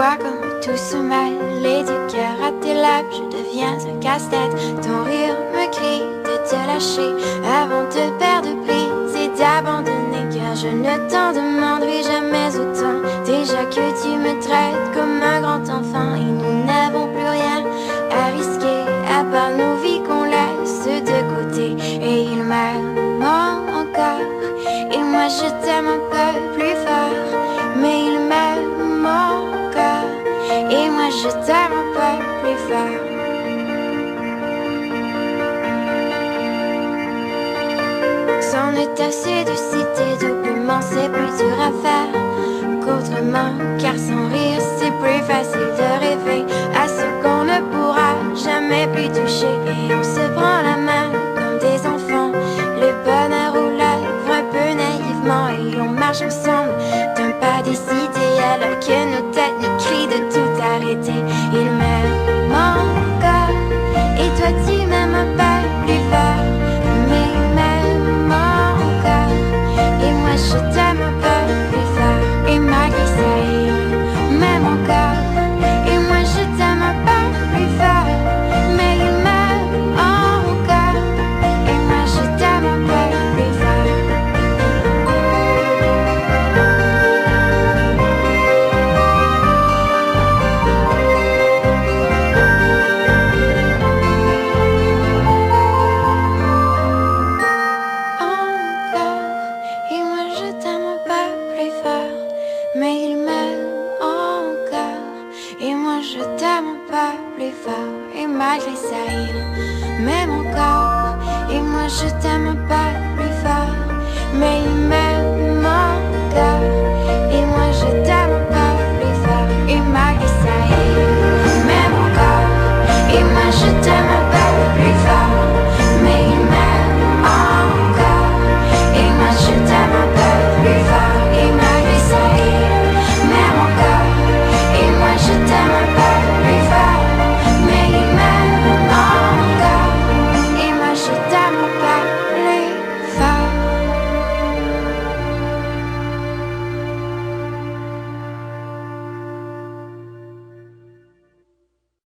vois comme tout se mêle, les deux cœurs à tes lèvres, je deviens un casse-tête. Ton rire me crie de te lâcher avant de perdre prise et d'abandonner, car je ne t'en demanderai jamais autant. Déjà que tu me traites comme un grand enfant et nous n'avons plus rien à risquer à part nos vies qu'on laisse de côté. Et il m'aime encore et moi je t'aime un peu plus fort, mais il m'aime encore et moi je t'aime un peu plus fort. C'en est assez de citer doublement, c'est plus dur à faire qu'autrement, car sans rire c'est plus facile de rêver à ce qu'on ne pourra jamais plus toucher. Et on se prend la main comme des enfants, le bonheur aux lèvres un peu naïvement, et on marche ensemble d'un pas décidé alors que nos têtes nous crient de tout arrêter. Il m'aime encore et toi tu m'aimes un peu plus fort, mais il m'aime encore et moi je t'aime un peu plus fort. Et malgré ça il m'aime encore et moi je t'aime un peu plus fort, mais il m'aime encore et moi je t'aime un peu plus fort. Et moi je t'aime un peu plus fort, mais il m'aime encore et moi je t'aime un peu plus fort. Et malgré ça il m'aime encore et moi je t'aime un peu plus fort, mais il m'aime encore